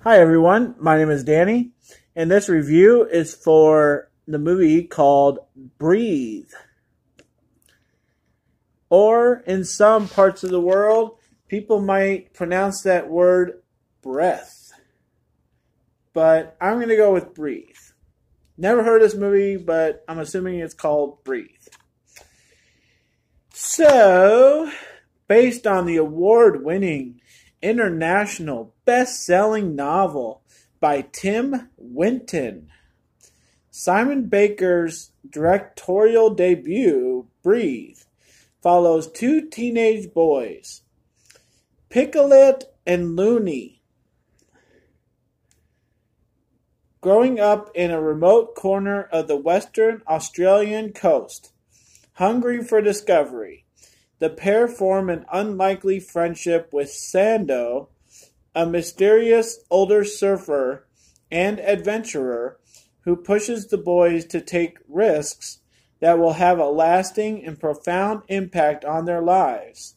Hi everyone, my name is Danny, and this review is for the movie called Breathe. Or in some parts of the world, people might pronounce that word breath. But I'm going to go with Breathe. Never heard of this movie, but I'm assuming it's called Breathe. So, based on the award-winning international best-selling novel by Tim Winton, Simon Baker's directorial debut, Breathe, follows two teenage boys, Piccolet and Looney, growing up in a remote corner of the Western Australian coast. Hungry for discovery, the pair form an unlikely friendship with Sando, a mysterious older surfer and adventurer who pushes the boys to take risks that will have a lasting and profound impact on their lives.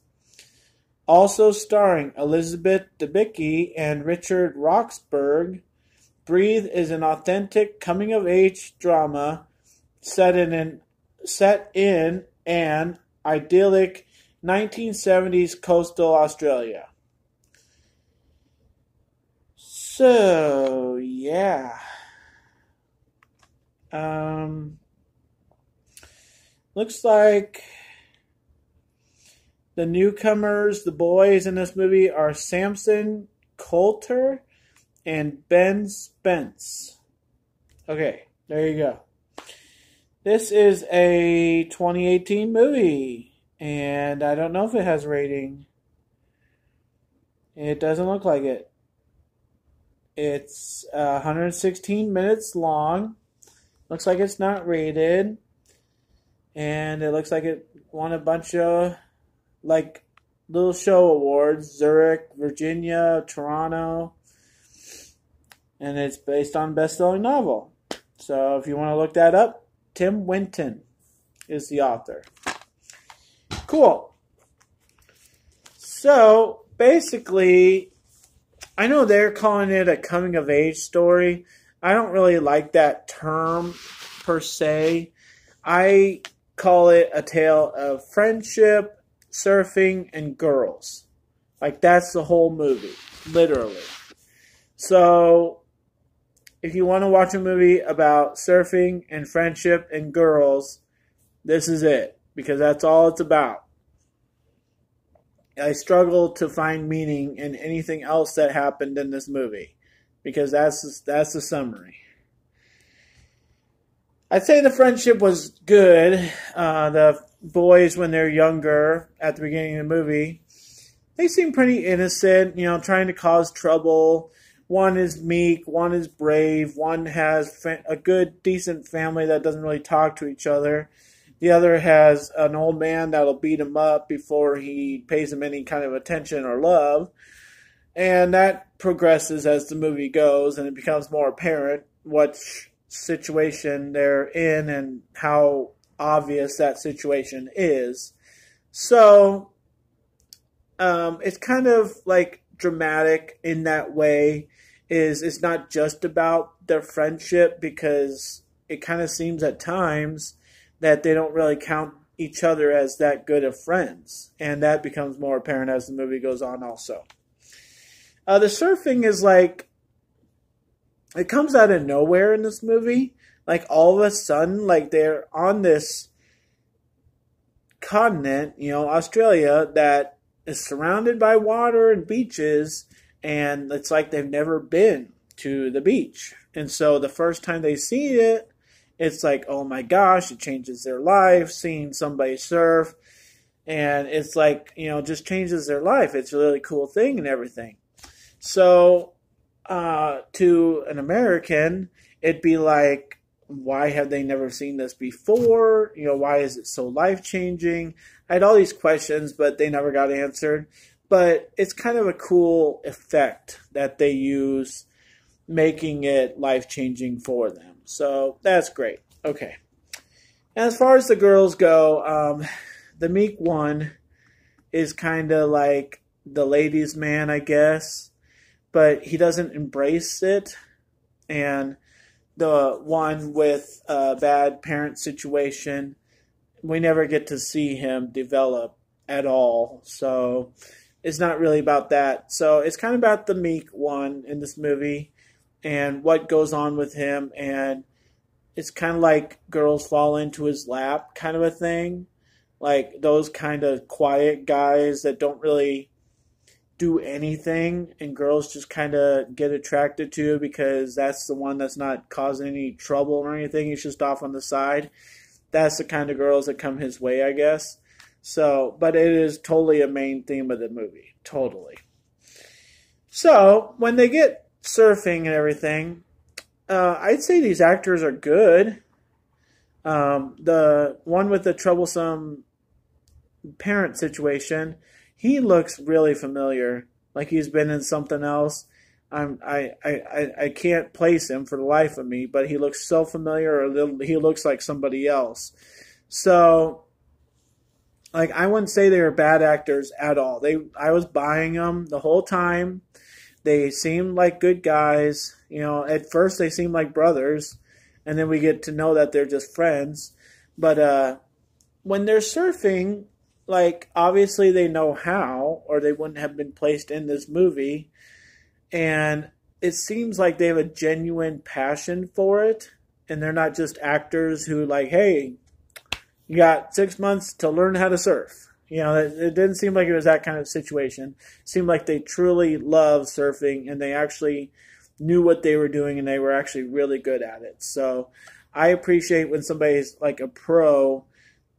Also starring Elizabeth Debicki and Richard Roxburgh, Breathe is an authentic coming-of-age drama set in an idyllic 1970s coastal Australia. So, yeah. Looks like the newcomers, the boys in this movie, are Samson Coulter and Ben Spence. Okay, there you go. This is a 2018 movie, and I don't know if it has a rating. It doesn't look like it. It's 116 minutes long. Looks like it's not rated. And it looks like it won a bunch of, little show awards. Zurich, Virginia, Toronto. And it's based on a best-selling novel. So if you want to look that up, Tim Winton is the author. Cool. So, basically, I know they're calling it a coming-of-age story. I don't really like that term, per se. I call it a tale of friendship, surfing, and girls. That's the whole movie, literally. So, if you want to watch a movie about surfing and friendship and girls, this is it. Because that's all it's about. I struggle to find meaning in anything else that happened in this movie. Because that's the summary. I'd say the friendship was good. The boys, when they're younger, at the beginning of the movie, they seem pretty innocent, trying to cause trouble. One is meek, one is brave, one has a good, decent family that doesn't really talk to each other. The other has an old man that'll beat him up before he pays him any kind of attention or love. And that progresses as the movie goes, and it becomes more apparent what situation they're in and how obvious that situation is. So, it's kind of dramatic in that way. It's not just about their friendship, because it kind of seems at times that they don't really count each other as that good of friends. And that becomes more apparent as the movie goes on also. The surfing is it comes out of nowhere in this movie. All of a sudden, they're on this continent, Australia, that is surrounded by water and beaches, and it's like they've never been to the beach. And so the first time they see it, it's like, oh my gosh, it changes their life, seeing somebody surf. And it's just changes their life. It's a really cool thing and everything. So, to an American, it'd be like, why have they never seen this before? Why is it so life-changing? I had all these questions, but they never got answered. But it's kind of a cool effect that they use, making it life-changing for them. So that's great. Okay. And as far as the girls go, the meek one is kind of like the ladies' man, I guess. but he doesn't embrace it. And the one with a bad parent situation, we never get to see him develop at all. So it's not really about that. So it's kind of about the meek one in this movie and what goes on with him. And it's kind of like girls fall into his lap kind of a thing. Like those kind of quiet guys that don't really do anything and girls just kind of get attracted to because that's the one that's not causing any trouble or anything. He's just off on the side. That's the kind of girls that come his way, I guess. So, but it is totally a main theme of the movie. Totally. So, when they get surfing and everything, I'd say these actors are good. The one with the troublesome parent situation, he looks really familiar, like he's been in something else. I can't place him for the life of me, but he looks so familiar, or he looks like somebody else. So, like, I wouldn't say they were bad actors at all. I was buying them the whole time. They seemed like good guys. You know, at first they seemed like brothers, and then we get to know that they're just friends. But when they're surfing, like, obviously they know how, or they wouldn't have been placed in this movie. And it seems like they have a genuine passion for it. And they're not just actors who, like, hey, you got 6 months to learn how to surf. You know, it didn't seem like it was that kind of situation. It seemed like they truly loved surfing and they actually knew what they were doing and they were actually really good at it. So I appreciate when somebody's like a pro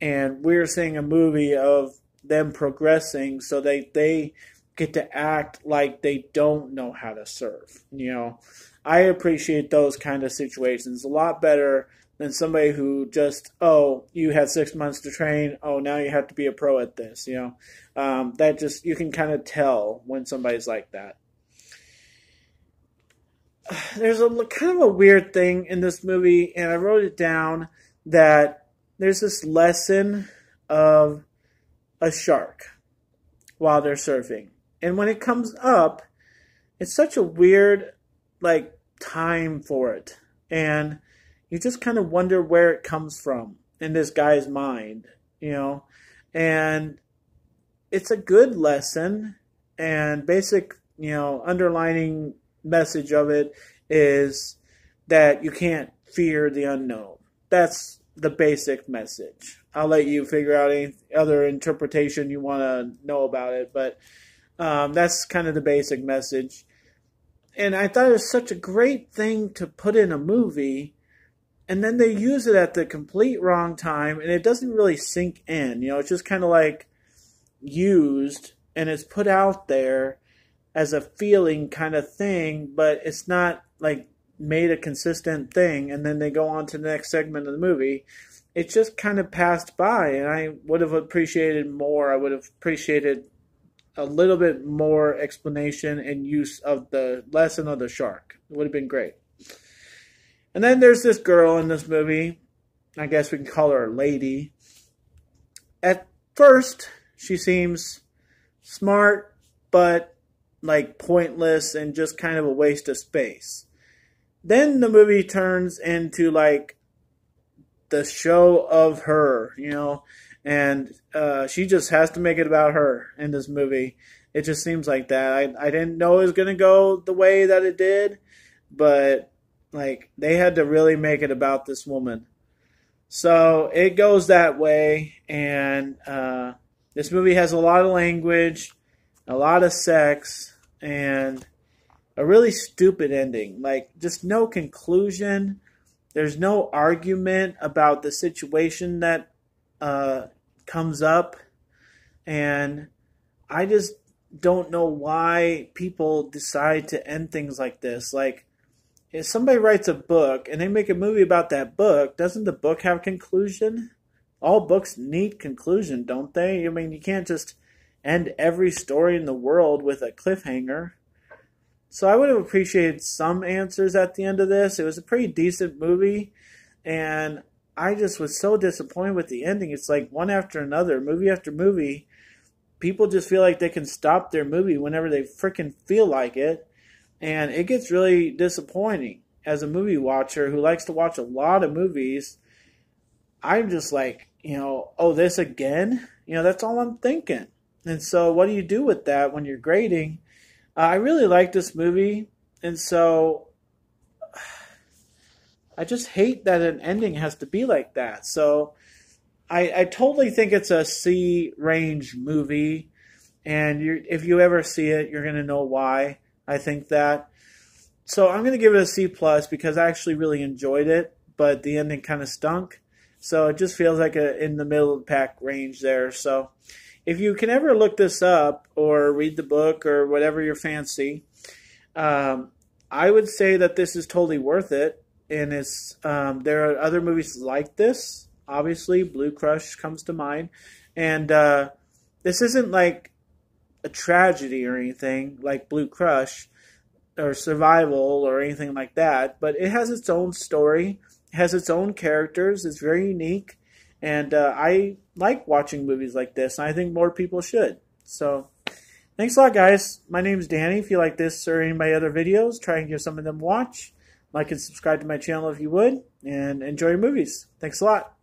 and we're seeing a movie of them progressing so they get to act like they don't know how to surf. You know, I appreciate those kind of situations a lot better than somebody who just, oh, you had 6 months to train. Oh, now you have to be a pro at this. You know, that just, you can kind of tell when somebody's like that. There's a kind of a weird thing in this movie, and I wrote it down, that there's this lesson of a shark while they're surfing. And when it comes up, it's such a weird, like, time for it. And you just kind of wonder where it comes from in this guy's mind, you know. And it's a good lesson, and basic, you know, underlining message of it is that you can't fear the unknown. That's the basic message. I'll let you figure out any other interpretation you want to know about it, but that's kind of the basic message. And I thought it was such a great thing to put in a movie, and then they use it at the complete wrong time, and it doesn't really sink in. You know, it's just kind of like used, and it's put out there as a feeling kind of thing, but it's not like made a consistent thing, and then they go on to the next segment of the movie. It just kind of passed by, and I would have appreciated more. I would have appreciated a little bit more explanation and use of the lesson of the shark. It would have been great. And then there's this girl in this movie. I guess we can call her a lady. At first, she seems smart, but like pointless and just kind of a waste of space. Then the movie turns into like the show of her, you know, and she just has to make it about her in this movie. It just seems like that. I didn't know it was going to go the way that it did, but like they had to really make it about this woman. So it goes that way, and this movie has a lot of language, a lot of sex, and a really stupid ending. Like, just no conclusion. There's no argument about the situation that comes up. And I just don't know why people decide to end things like this. Like, if somebody writes a book and they make a movie about that book, doesn't the book have conclusion? All books need conclusion, don't they? I mean, you can't just end every story in the world with a cliffhanger. So I would have appreciated some answers at the end of this. It was a pretty decent movie, and I just was so disappointed with the ending. It's like one after another, movie after movie. People just feel like they can stop their movie whenever they freaking feel like it. And it gets really disappointing as a movie watcher who likes to watch a lot of movies. I'm just like, oh, this again? That's all I'm thinking. And so what do you do with that when you're grading? I really like this movie, and so I just hate that an ending has to be like that. So I totally think it's a C range movie, and if you ever see it, you're going to know why I think that. So I'm going to give it a C plus because I actually really enjoyed it, but the ending kind of stunk. So it just feels like in the middle of the pack range there. So if you can ever look this up or read the book or whatever your fancy, I would say that this is totally worth it. And there are other movies like this. Obviously, Blue Crush comes to mind. And this isn't like a tragedy or anything like Blue Crush or Survival or anything like that. But it has its own story. It has its own characters. It's very unique. And I like watching movies like this. And I think more people should. So thanks a lot, guys. My name is Danny. If you like this or any of my other videos, try and give some of them a watch. Like and subscribe to my channel if you would. And enjoy your movies. Thanks a lot.